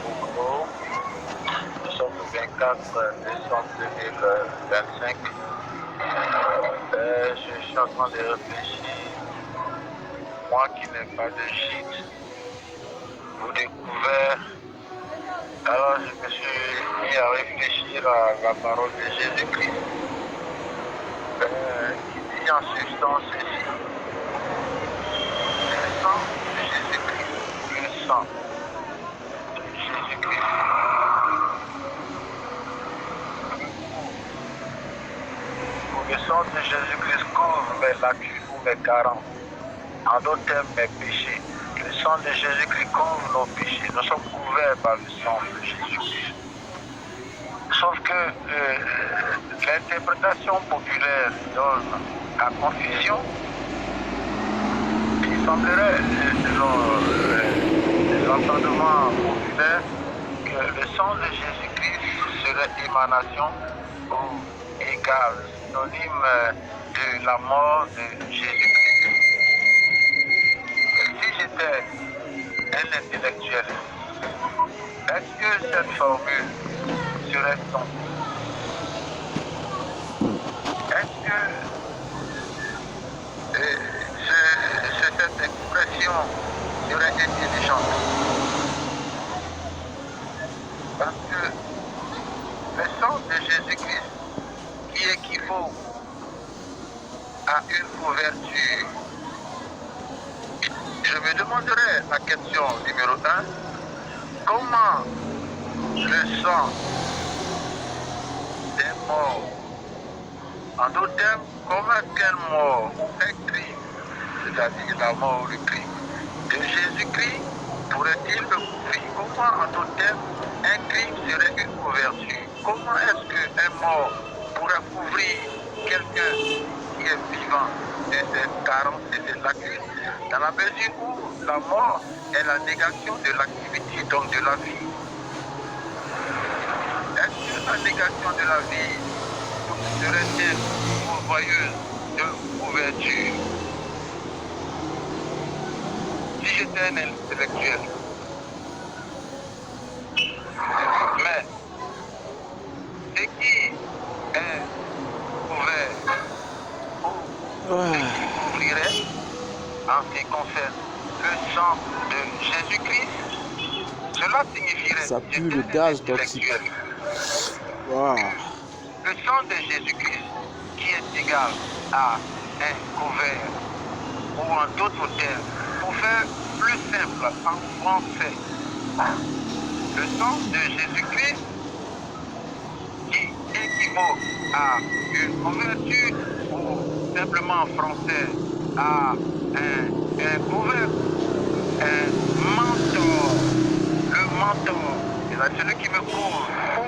Bordeaux. Nous sommes le 24 décembre 2025. Je suis en train de réfléchir. Moi qui n'ai pas de gîte, vous découvert. Alors je me suis mis à réfléchir à la parole de Jésus-Christ qui dit en substance ceci. Le sang de Jésus-Christ. Le sang de Jésus-Christ. Le sang de Jésus-Christ couvre mes lacunes ou mes carences. En d'autres termes, mes péchés. Le sang de Jésus-Christ couvre nos péchés. Nous sommes couverts par le sang de Jésus-Christ. Sauf que l'interprétation populaire donne à confusion. Il semblerait, selon les entendements populaires, que le sang de Jésus-Christ serait émanation ou égal, synonyme de la mort de Jésus-Christ. Si j'étais un intellectuel, est-ce que cette formule serait son? Est-ce que cette expression serait intelligente? Parce que le sang de Jésus-Christ qui équivaut à une couverture, je me demanderais la question numéro 1, comment le sang d'un mort, en d'autres termes, comment qu'un mort ou un crime, c'est-à-dire la mort ou le crime de Jésus-Christ, pourrait-il le couvrir? Comment, en d'autres termes, un crime serait une couverture? Comment est-ce qu'un mort pourrait couvrir quelqu'un qui est vivant de ses carences et de ses lacunes, dans la mesure où la mort est la négation de l'activité, donc de la vie? Est-ce que la négation de la vie serait-elle pourvoyeuse de couverture? Si j'étais un intellectuel, mais ce qui est couvert ou ce qui couvrirait en ce qui concerne le sang de Jésus-Christ, cela signifierait ça pue le gaz toxique. Wow. Le sang de Jésus-Christ qui est égal à un couvert, ou en d'autres termes, pour faire plus simple en français, le sang de Jésus-Christ qui équivaut à une couverture, ou simplement en français à un couvert, un mentor. Le mentor, c'est celui qui me couvre, ou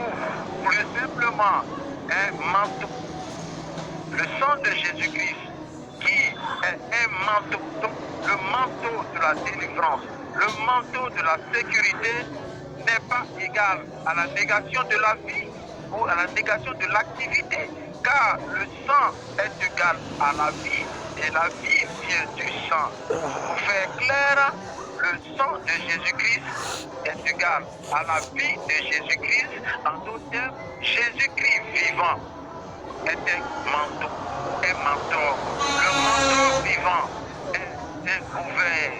plus simplement un manteau. Le sang de Jésus-Christ qui est un manteau, donc le manteau de la délivrance, le manteau de la sécurité n'est pas égal à la négation de la vie ou à la négation de l'activité, car le sang est égal à la vie et la vie vient du sang. Pour faire clair, le sang de Jésus-Christ est égal à la vie de Jésus-Christ. En d'autres termes, Jésus-Christ vivant est un manteau, un mentor. Le manteau vivant est un couvert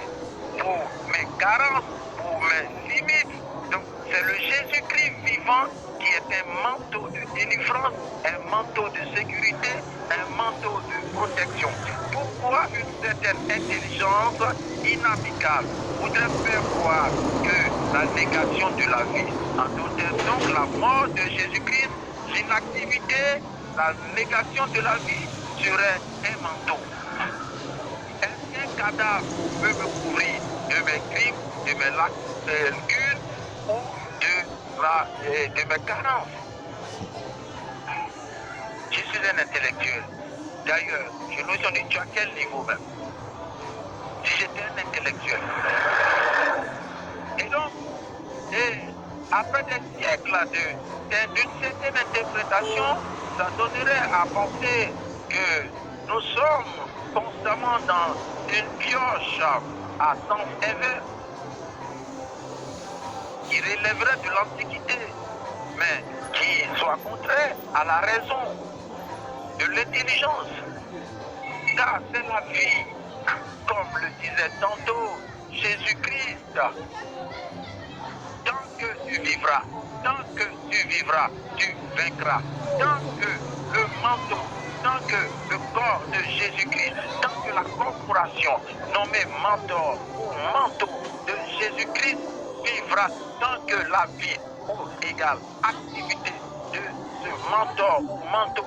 pour mes carences, pour mes limites. Donc c'est le Jésus-Christ vivant qui est un manteau de délivrance, un manteau de sécurité, un manteau de protection. Pourquoi une certaine intelligence inhabitable voudrait faire croire que la négation de la vie, en d'autres termes, donc la mort de Jésus-Christ, l'inactivité, la négation de la vie serait un manteau? Est-ce qu'un cadavre peut me couvrir de mes crimes, de mes lacunes ou de mes carences? Je suis un intellectuel. D'ailleurs, je me suis dit, tu as quel niveau même? Si j'étais un intellectuel. Et donc, après des siècles d'une certaine interprétation, ça donnerait à penser que nous sommes constamment dans une pioche à sens inverse. qui relèverait de l'Antiquité, mais qui soit contraire à la raison, de l'intelligence. Ça, c'est la vie. Comme le disait tantôt Jésus-Christ. Tant que tu vivras, tu vaincras. Tant que le manteau, tant que le corps de Jésus-Christ, tant que la corporation nommée mentor ou manteau de Jésus-Christ vivra, tant que la vie ou égale activité de ce mentor ou manteau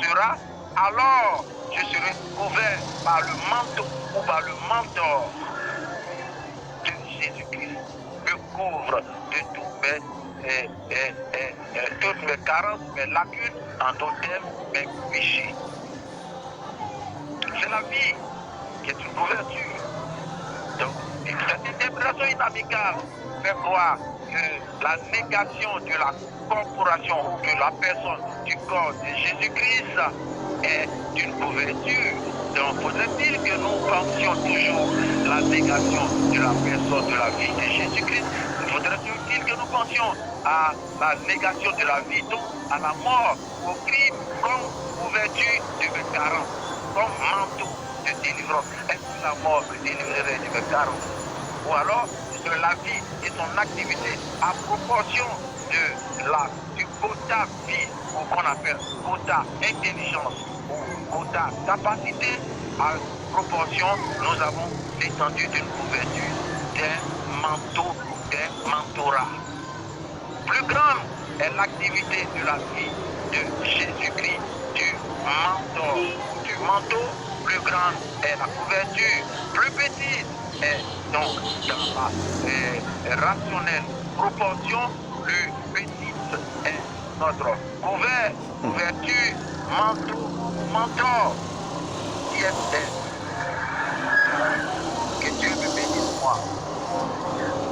sera, alors je serai couvert par le manteau ou par le mentor de Jésus-Christ. Me couvre de toutes mes carences, mes lacunes, en d'autres termes, mes péchés. C'est la vie qui est une couverture. Donc, cette interprétation inamicale fait croire que la négation de la corporation ou de la personne du corps de Jésus-Christ est une couverture. Donc, faudrait-il que nous pensions toujours la négation de la personne de la vie de Jésus-Christ? Faudrait-il que nous pensions à la négation de la vie, donc à la mort, au crime, comme couverture de mes carences, comme manteau de délivrance? Est-ce que la mort me délivrerait de mes carences? Ou alors de la vie et son activité à proportion du quota vie, ou qu'on appelle quota intelligence, ou quota capacité, à proportion, nous avons l'étendue d'une couverture, d'un manteau, d'un mentorat. Plus grande est l'activité de la vie de Jésus-Christ, du manteau, plus grande est la couverture, plus petite est donc dans la rationnelle proportion, plus petite est notre couverture, manteau, mentor, qui est